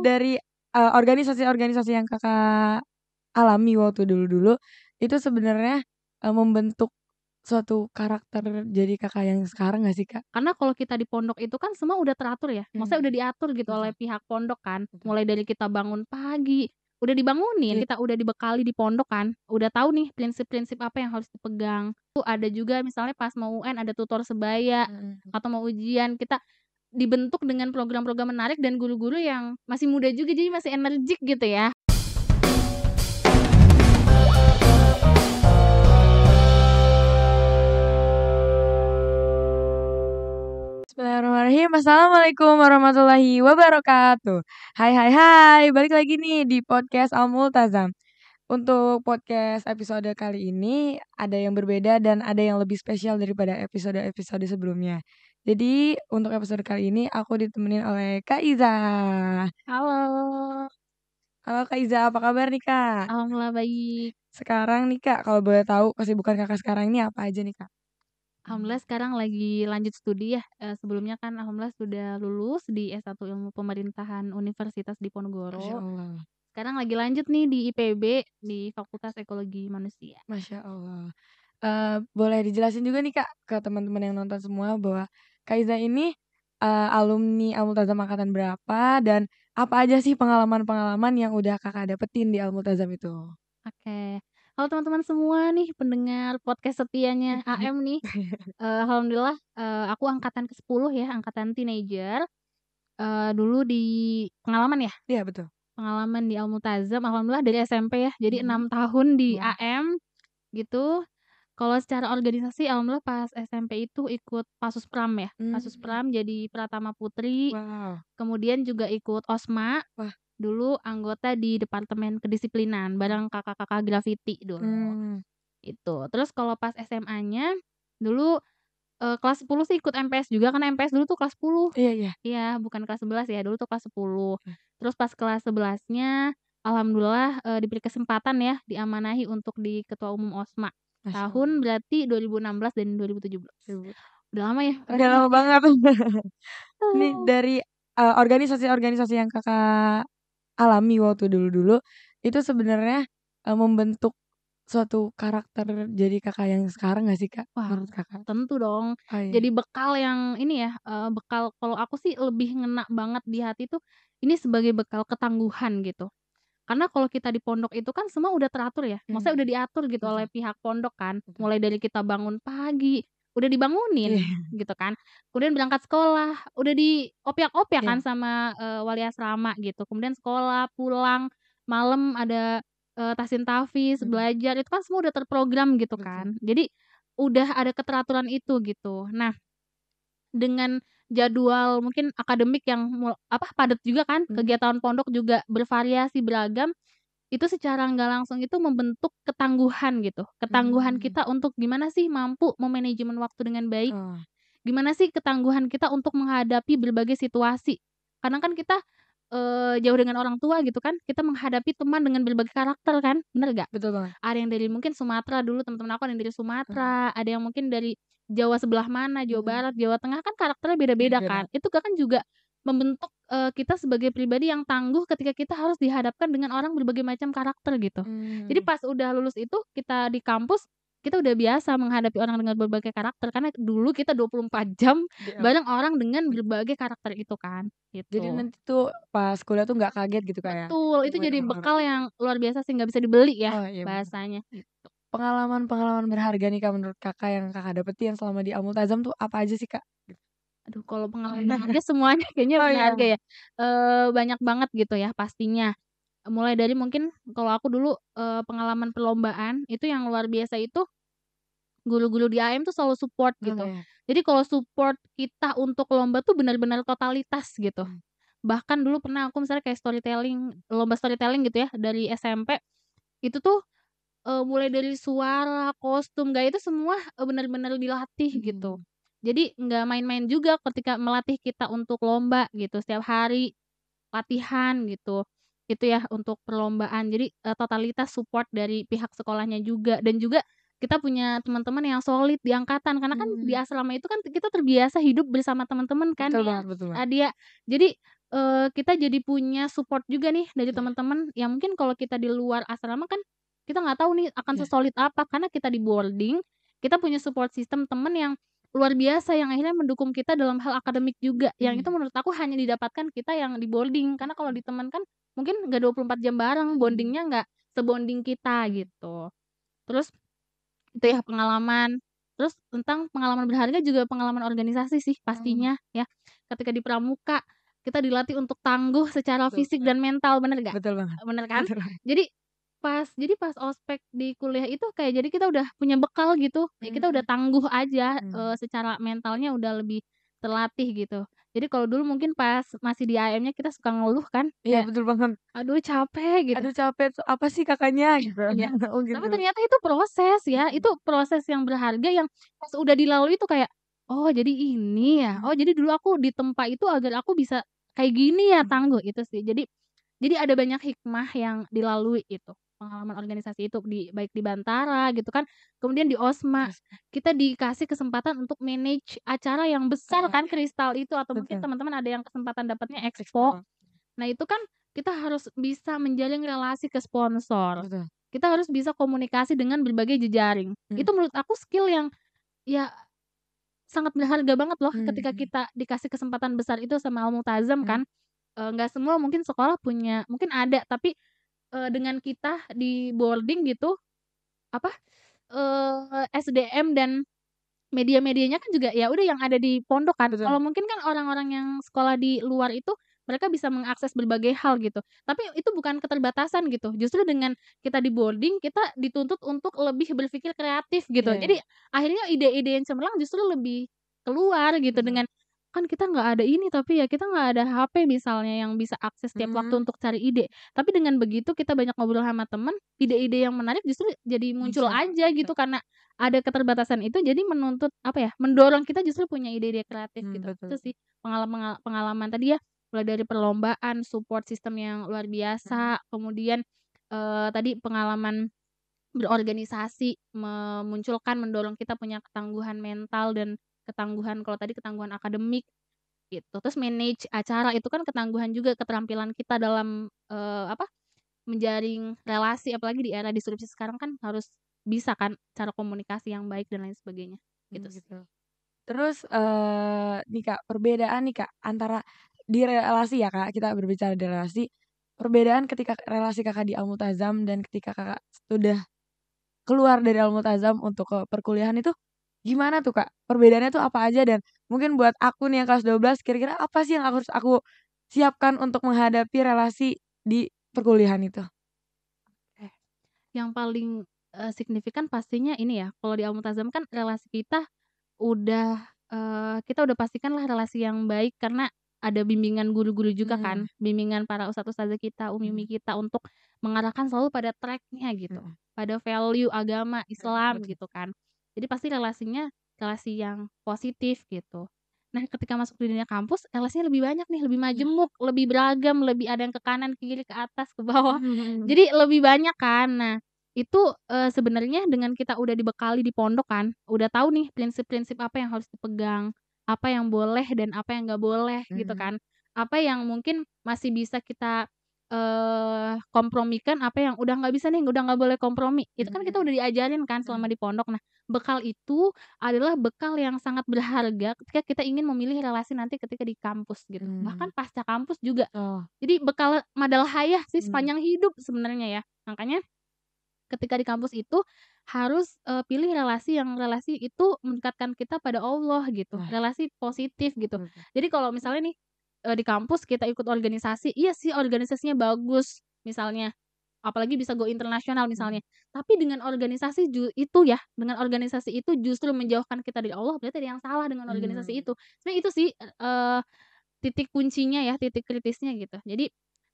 dari, organisasi-organisasi yang Kakak alami waktu dulu-dulu, itu sebenarnya, membentuk suatu karakter jadi Kakak yang sekarang nggak sih, Kak? Karena kalau kita di pondok itu kan semua udah teratur ya, maksudnya udah diatur gitu Betul oleh pihak pondok kan. betul. Mulai dari kita bangun pagi, udah dibangunin, Iya, kita udah dibekali di pondok kan, udah tahu nih prinsip-prinsip apa yang harus dipegang. Tuh ada juga misalnya pas mau UN ada tutor sebaya, mhm. atau mau ujian, kita dibentuk dengan program-program menarik dan guru-guru yang masih muda juga, jadi masih energik gitu ya. Bismillahirrahmanirrahim. Assalamualaikum warahmatullahi wabarakatuh. Hai, balik lagi nih di podcast Al-Multazam. Untuk podcast episode kali ini ada yang berbeda dan ada yang lebih spesial daripada episode-episode sebelumnya. Jadi untuk episode kali ini aku ditemenin oleh Kak Iza. Halo, Halo Kak Iza, apa kabar nih Kak? alhamdulillah baik. Sekarang nih Kak, kalau boleh tahu kesibukan Kakak sekarang ini apa aja nih Kak? Alhamdulillah sekarang lagi lanjut studi ya, sebelumnya kan alhamdulillah sudah lulus di S1 Ilmu Pemerintahan Universitas Masya Diponegoro. Allah, Sekarang lagi lanjut nih di IPB, di Fakultas Ekologi Manusia. Masya Allah. Boleh dijelasin juga nih Kak, ke teman-teman yang nonton semua bahwa Kak Iza ini, alumni Al-Multazam angkatan berapa dan apa aja sih pengalaman-pengalaman yang udah Kakak dapetin di Al-Multazam itu? Oke. Halo teman-teman semua nih pendengar podcast setianya AM nih, alhamdulillah, aku angkatan ke-10 ya, angkatan teenager, dulu di pengalaman ya, Iya betul. pengalaman di Al-Multazam alhamdulillah dari SMP ya, jadi Mhm. 6 tahun di Wah. AM gitu. Kalau secara organisasi alhamdulillah pas SMP itu ikut Pasuspram ya, Mmm. Pasuspram jadi Pratama Putri, Wow. kemudian juga ikut OSMA, Wah. dulu anggota di Departemen Kedisiplinan bareng kakak-kakak grafiti dulu, Mmm. itu. Terus kalau pas SMA-nya, dulu, kelas 10 sih ikut MPS juga karena MPS dulu tuh kelas 10. Iya iya. Iya, bukan kelas 11 ya, dulu tuh kelas 10. Oke. Terus pas kelas 11-nya alhamdulillah, diberi kesempatan ya, diamanahi untuk di Ketua Umum OSMA. Masya Tahun Allah. berarti 2016 dan 2017. Ibu Udah lama ya udah berarti. lama banget. Ini dari, organisasi-organisasi yang Kakak alami waktu dulu-dulu, itu sebenarnya, membentuk suatu karakter jadi Kakak yang sekarang nggak sih, Kak, Wah, menurut Kakak? tentu dong. Oh iya. Jadi bekal yang ini ya, bekal kalau aku sih lebih ngena banget di hati tuh, ini sebagai bekal ketangguhan gitu. Karena kalau kita di pondok itu kan semua udah teratur ya, maksudnya udah diatur gitu oleh Betul pihak pondok kan. betul. Mulai dari kita bangun pagi, udah dibangunin Iya gitu kan. Kemudian berangkat sekolah, udah diopiak-opiak kan iya. sama, wali asrama gitu. Kemudian sekolah, pulang, malam ada, tahsin tahfiz, Mhm. belajar, itu kan semua udah terprogram gitu Betul. kan. Jadi udah ada keteraturan itu gitu. Nah, dengan jadwal mungkin akademik yang padat juga kan, Mhm. kegiatan pondok juga bervariasi beragam, itu secara nggak langsung itu membentuk ketangguhan gitu, ketangguhan Mmm. kita untuk gimana sih mampu memanajemen waktu dengan baik, Oh. gimana sih ketangguhan kita untuk menghadapi berbagai situasi. Kadang kan kita, jauh dengan orang tua gitu kan, kita menghadapi teman dengan berbagai karakter kan, bener nggak? Betul banget. Ada yang dari mungkin Sumatera dulu teman-teman aku ada yang dari Heeh. Sumatera, ada yang mungkin dari Jawa sebelah mana, Jawa Mhm. Barat, Jawa Tengah kan karakternya beda-beda Beda-beda. kan. Itu kan juga membentuk, kita sebagai pribadi yang tangguh ketika kita harus dihadapkan dengan orang berbagai macam karakter gitu. Jadi Mmm. pas udah lulus itu kita di kampus, kita udah biasa menghadapi orang dengan berbagai karakter karena dulu kita 24 jam Di bareng orang dengan berbagai karakter itu kan, Jadi gitu. nanti tuh pas kuliah tuh nggak kaget gitu, Kak, ya? Betul, itu Ketemu jadi teman-teman baru. bekal yang luar biasa sih nggak bisa dibeli ya Oh iya bener. bahasanya, gitu. Pengalaman-pengalaman berharga nih, Kak, menurut Kakak yang Kakak dapetin selama di Al-Multazam tuh apa aja sih, Kak? Gitu. Aduh kalau pengalaman berharga semuanya kayaknya Oh iya. berharga ya, banyak banget gitu ya pastinya. Mulai dari mungkin kalau aku dulu, pengalaman perlombaan itu yang luar biasa itu guru-guru di AM tuh selalu support Oh gitu. iya. Jadi kalau support kita untuk lomba tuh benar-benar totalitas gitu. Mmm. Bahkan dulu pernah aku misalnya kayak lomba storytelling gitu ya dari SMP, itu tuh, mulai dari suara, kostum, gaya itu semua, bener-bener dilatih gitu. Mhm. Jadi nggak main-main juga ketika melatih kita untuk lomba gitu, setiap hari latihan gitu. Itu ya untuk perlombaan. Jadi, totalitas support dari pihak sekolahnya juga dan juga kita punya teman-teman yang solid di angkatan karena kan di Mmm. asrama itu kan kita terbiasa hidup bersama teman-teman kan Betul ya, banget betul banget. Adia. Jadi, kita jadi punya support juga nih dari Iya. teman-teman yang mungkin kalau kita di luar asrama kan kita nggak tahu nih akan Iya. sesolid apa, karena kita di boarding, kita punya support system temen yang luar biasa yang akhirnya mendukung kita dalam hal akademik juga, yang itu Iya. menurut aku hanya didapatkan kita yang di boarding, karena kalau di teman kan mungkin nggak 24 jam bareng, Mhm. bonding-nya nggak se-bonding kita gitu. Terus itu ya pengalaman, terus tentang pengalaman berharga juga pengalaman organisasi sih Oh, pastinya ya. Ketika di pramuka, kita dilatih untuk tangguh secara betul fisik betul. dan mental, bener nggak? Betul banget. Bener kan? Betul banget. Jadi pas ospek di kuliah itu kayak jadi kita udah punya bekal gitu, ya kita udah Mmm, tangguh aja, mhm. secara mentalnya udah lebih terlatih gitu. Jadi kalau dulu mungkin pas masih di AM-nya kita suka ngeluh kan, Iya kayak, betul banget. "Aduh capek," gitu. "Aduh capek tuh, apa sih Kakaknya?" Gitu. Iya, Oh tapi gitu. ternyata itu proses ya, Mhm. itu proses yang berharga yang pas udah dilalui itu kayak, "Oh jadi ini ya, Mhm. oh jadi dulu aku ditempa itu agar aku bisa kayak gini ya Mhm. tangguh," itu sih. Jadi ada banyak hikmah yang dilalui itu, pengalaman organisasi itu baik di Bantara gitu kan, kemudian di OSMA, Terus kita dikasih kesempatan untuk manage acara yang besar heeh, kan Kristal itu atau mungkin betul. teman-teman ada yang kesempatan dapatnya Expo. Ekspor, Nah itu kan kita harus bisa menjalin relasi ke sponsor, betul. kita harus bisa komunikasi dengan berbagai jejaring. Mhm. Itu menurut aku skill yang ya sangat berharga banget loh ketika Mhm. kita dikasih kesempatan besar itu sama Al-Mu'tazzam Mhm. kan, nggak semua mungkin sekolah punya mungkin ada tapi, dengan kita di boarding gitu, apa, SDM dan media-medianya kan juga ya udah yang ada di pondok kan. Betul. Kalau mungkin kan orang-orang yang sekolah di luar itu, mereka bisa mengakses berbagai hal gitu. Tapi itu bukan keterbatasan gitu, justru dengan kita di boarding, kita dituntut untuk lebih berpikir kreatif gitu. Iya iya, Jadi akhirnya ide-ide yang cemerlang justru lebih keluar gitu betul. dengan, kan kita nggak ada ini, tapi ya kita nggak ada HP misalnya yang bisa akses setiap waktu Mhm. untuk cari ide. Tapi dengan begitu kita banyak ngobrol sama temen, ide-ide yang menarik justru jadi muncul Muncul, aja betul. gitu karena ada keterbatasan itu jadi menuntut, apa ya, mendorong kita justru punya ide-ide kreatif gitu. Itu Betul. sih pengalaman tadi ya, mulai dari perlombaan, support system yang luar Mhm. biasa, kemudian, tadi pengalaman berorganisasi, memunculkan, mendorong kita punya ketangguhan mental dan ketangguhan kalau tadi ketangguhan akademik, gitu. Terus manage acara itu kan ketangguhan juga, keterampilan kita dalam, apa, menjaring relasi apalagi di era disrupsi sekarang kan harus bisa kan cara komunikasi yang baik dan lain sebagainya, gitu sih. Gitu. Terus, nih Kak, perbedaan nih Kak, antara di relasi ya Kak, kita berbicara di relasi, perbedaan ketika relasi Kakak di Al-Mu'tazzam dan ketika Kakak sudah keluar dari Al-Mu'tazzam untuk ke perkuliahan itu gimana tuh Kak? Perbedaannya tuh apa aja dan mungkin buat aku nih yang kelas 12 kira-kira apa sih yang harus aku siapkan untuk menghadapi relasi di perkuliahan itu? Oke. Yang paling, signifikan pastinya ini ya, kalau di Al-Mu'tazzam kan relasi udah, kita udah pastikanlah relasi yang baik karena ada bimbingan guru-guru juga Mhm. kan, bimbingan para ustadz-ustadzah kita, umi-umi Mhm. kita untuk mengarahkan selalu pada track-nya gitu, Mhm. pada value agama Mhm. Islam Betul. gitu kan. Jadi pasti relasinya relasi yang positif gitu. Nah ketika masuk di dunia kampus relasinya lebih banyak nih, lebih Iya. majemuk, lebih beragam, lebih ada yang ke kanan, ke kiri, ke atas, ke bawah. Jadi lebih banyak kan. Nah itu, sebenarnya dengan kita udah dibekali di pondok kan, udah tahu nih prinsip-prinsip apa yang harus dipegang, apa yang boleh dan apa yang nggak boleh gitu Mhm. kan. Apa yang mungkin masih bisa kita, kompromikan, apa yang udah nggak bisa nih, udah nggak boleh kompromi. Itu kan kita Mhm. udah diajarin kan selama Mhm. di pondok. Nah, bekal itu adalah bekal yang sangat berharga ketika kita ingin memilih relasi nanti ketika di kampus gitu, Mmm. bahkan pasca kampus juga. Oh. Jadi bekal madal hayah sih Mhm. sepanjang hidup sebenarnya ya. Makanya ketika di kampus itu harus, pilih relasi itu mendekatkan kita pada Allah gitu, Wah, relasi positif gitu. betul. Jadi kalau misalnya nih, di kampus kita ikut organisasi, iya sih organisasinya bagus, misalnya apalagi bisa go internasional Mhm. misalnya, tapi dengan organisasi itu ya, dengan organisasi itu justru menjauhkan kita dari Allah, berarti ada yang salah dengan organisasi Mmm. itu. Sebenarnya itu sih, titik kuncinya ya, titik kritisnya gitu. Jadi,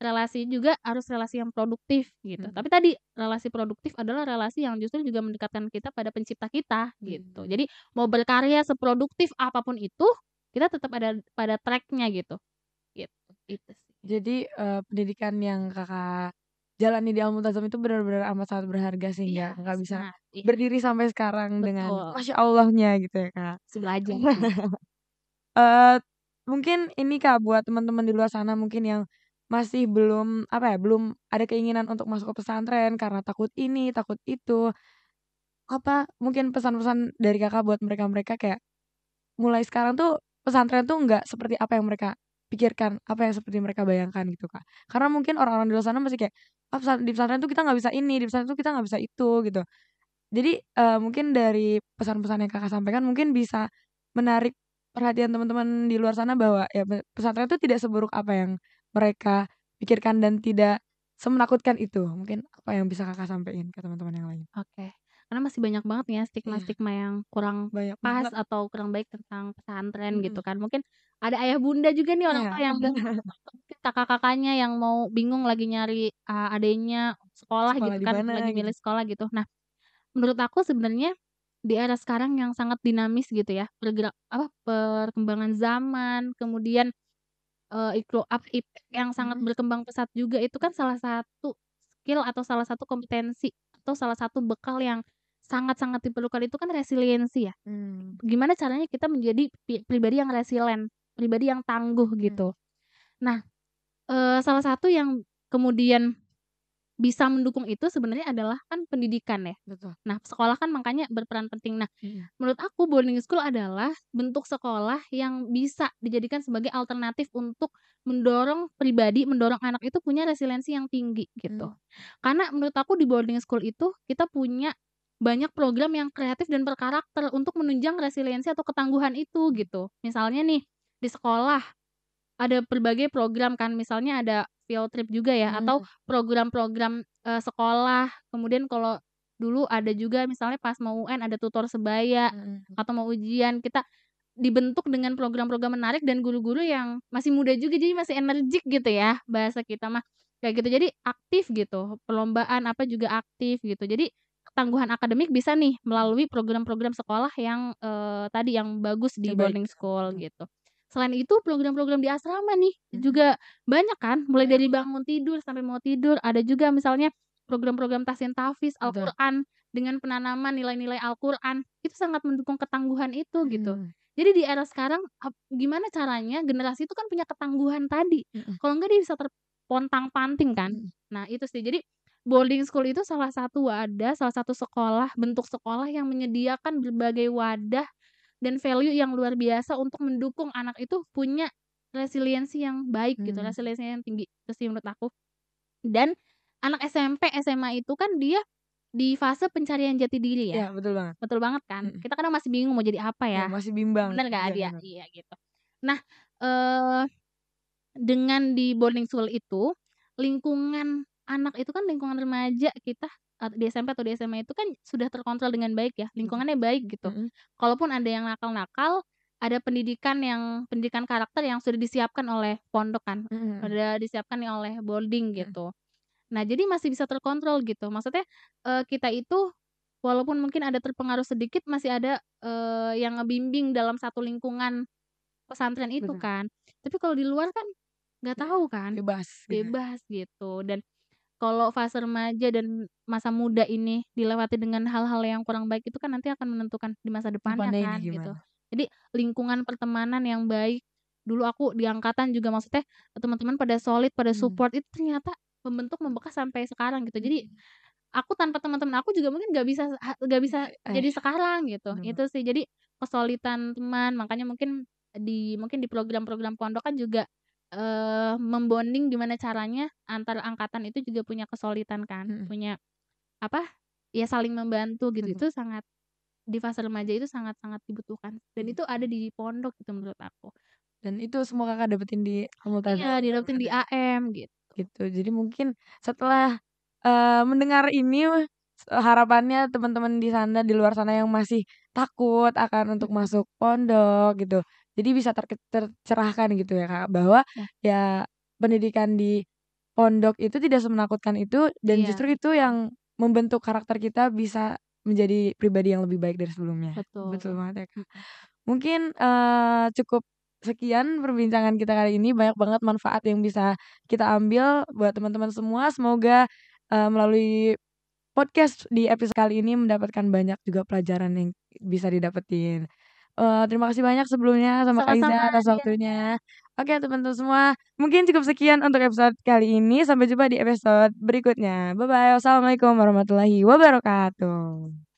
relasi juga harus relasi yang produktif gitu. Mhm. Tapi tadi, relasi produktif adalah relasi yang justru juga mendekatkan kita pada pencipta kita gitu. Mhm. Jadi, mau berkarya seproduktif apapun itu, kita tetap ada pada track-nya gitu, gitu. Itu sih. Jadi, pendidikan yang Kakak jalani di Al-Mu'tazzam itu benar-benar amat sangat berharga Iya, sehingga Kakak bisa sangat, iya, berdiri sampai sekarang dengan betul. Masya Allahnya gitu ya, Kak. Masih belajar, iya. mungkin ini Kak, buat teman-teman di luar sana mungkin yang masih belum, belum ada keinginan untuk masuk ke pesantren karena takut ini, takut itu, mungkin pesan-pesan dari Kakak buat mereka-mereka kayak mulai sekarang tuh pesantren tuh nggak seperti apa yang mereka pikirkan, apa yang seperti mereka bayangkan gitu, Kak. Karena mungkin orang-orang di luar sana masih kayak, "Ah, di pesantren tuh kita nggak bisa ini, di pesantren tuh kita nggak bisa itu," gitu. Jadi, mungkin dari pesan-pesan yang Kakak sampaikan mungkin bisa menarik perhatian teman-teman di luar sana bahwa ya pesantren itu tidak seburuk apa yang mereka pikirkan dan tidak semenakutkan itu. Mungkin apa yang bisa Kakak sampaikan ke teman-teman yang lain? Oke. Karena masih banyak banget nih ya Iya, stigma-stigma yang kurang banyak pas banget. atau kurang baik tentang pesantren gitu Mhm. kan. Mungkin ada ayah bunda juga nih orang tua Iya. yang mungkin kakak-kakaknya yang mau bingung lagi nyari, adiknya sekolah Sekolah gitu di kan, mana lagi gitu. milih sekolah gitu. Nah, menurut aku sebenarnya di era sekarang yang sangat dinamis gitu ya, perkembangan zaman, kemudian, iptek yang sangat Mhm. berkembang pesat juga itu kan salah satu skill atau salah satu kompetensi atau salah satu bekal yang sangat-sangat diperlukan itu kan resiliensi ya. Mmm, Gimana caranya kita menjadi pribadi yang resilient, pribadi yang tangguh mhm, gitu. Nah, salah satu yang kemudian bisa mendukung itu sebenarnya adalah kan pendidikan ya. betul. Nah, sekolah kan makanya berperan penting. Nah, Mhm. menurut aku boarding school adalah bentuk sekolah yang bisa dijadikan sebagai alternatif untuk mendorong anak itu punya resiliensi yang tinggi gitu. Mmm, Karena menurut aku di boarding school itu kita punya banyak program yang kreatif dan berkarakter untuk menunjang resiliensi atau ketangguhan itu mhm, gitu. Misalnya nih di sekolah ada berbagai program kan, misalnya ada field trip juga ya, atau mhm, program-program, sekolah, kemudian kalau dulu ada juga misalnya pas mau UN ada tutor sebaya, mhm, atau mau ujian, kita dibentuk dengan program-program menarik dan guru-guru yang masih muda juga, jadi masih energik gitu ya, bahasa kita mah, kayak gitu. Jadi aktif gitu, perlombaan apa juga aktif gitu. Jadi ketangguhan akademik bisa nih mhm. melalui program-program sekolah yang, tadi yang bagus di Terbaik boarding ya, school betul. gitu. Selain itu program-program di asrama nih, Mhm, juga banyak kan, mulai banyak dari banget, bangun tidur sampai mau tidur, ada juga misalnya program-program tahsin tahfiz betul. Al-Qur'an, dengan penanaman nilai-nilai Al-Qur'an, itu sangat mendukung ketangguhan itu gitu. Mhm, Jadi di era sekarang gimana caranya generasi itu kan punya ketangguhan tadi, mhm, kalau enggak dia bisa terpontang-panting kan. mhm, Nah itu sih, jadi boarding school itu salah satu wadah, salah satu sekolah, bentuk sekolah yang menyediakan berbagai wadah dan value yang luar biasa untuk mendukung anak itu punya resiliensi yang baik gitu, mhm. resiliensi yang tinggi, itu sih menurut aku. Dan anak SMP, SMA itu kan dia di fase pencarian jati diri ya, Iya, betul banget. betul banget kan? Mhm. Kita kadang masih bingung mau jadi apa Iya, ya, masih bimbang bener juga nggak dia? kadang. Iya gitu. Nah, eee, dengan di boarding school itu, lingkungan anak itu kan lingkungan remaja kita, di SMP atau di SMA itu kan sudah terkontrol dengan baik ya, Betul. lingkungannya baik gitu. Mhm, Kalaupun ada yang nakal-nakal, ada pendidikan karakter yang sudah disiapkan oleh pondok kan, mhm, mhm, sudah disiapkan nih oleh boarding mhm, gitu. Nah, jadi masih bisa terkontrol gitu. Maksudnya, kita itu walaupun mungkin ada terpengaruh sedikit masih ada, yang ngebimbing dalam satu lingkungan pesantren itu betul. kan. Tapi kalau di luar kan nggak Iya, tahu kan, bebas gitu ya. bebas gitu. Dan kalau fase remaja dan masa muda ini dilewati dengan hal-hal yang kurang baik itu kan nanti akan menentukan di masa depannya Depannya ini kan gitu. gimana? Jadi lingkungan pertemanan yang baik, dulu aku di angkatan juga maksudnya teman-teman pada solid, pada Mhm, support itu ternyata membekas sampai sekarang gitu. Jadi mhm. aku tanpa teman-teman aku juga mungkin nggak bisa jadi sekarang gitu, Bener. itu sih. Jadi kesolidan teman, makanya mungkin di program-program pondok kan juga, mem-bonding gimana caranya antar angkatan itu juga punya kesolidan kan, Mhm, punya apa, ya saling membantu gitu. betul. Itu sangat di fase remaja itu sangat-sangat dibutuhkan dan Mhm. itu ada di pondok gitu menurut aku. Dan itu semua Kakak dapetin di Iya, Al-Multazam? didapetin di Ada. AM gitu. Gitu. Jadi mungkin setelah, mendengar ini, harapannya teman-teman di sana, di luar sana yang masih takut akan untuk Mhm, masuk pondok gitu, jadi bisa tercerahkan gitu ya, Kak, bahwa nah ya pendidikan di pondok itu tidak semenakutkan itu dan iya, justru itu yang membentuk karakter kita bisa menjadi pribadi yang lebih baik dari sebelumnya. Betul betul. banget ya, Kak. Mhm. Mungkin, cukup sekian perbincangan kita kali ini, banyak banget manfaat yang bisa kita ambil buat teman-teman semua. Semoga, melalui podcast di episode kali ini mendapatkan banyak juga pelajaran yang bisa didapetin. Terima kasih banyak sebelumnya sama Kak Iza Sama-sama, atas iya. waktunya. Oke teman-teman semua, mungkin cukup sekian untuk episode kali ini, sampai jumpa di episode berikutnya. Bye-bye, wassalamualaikum warahmatullahi wabarakatuh.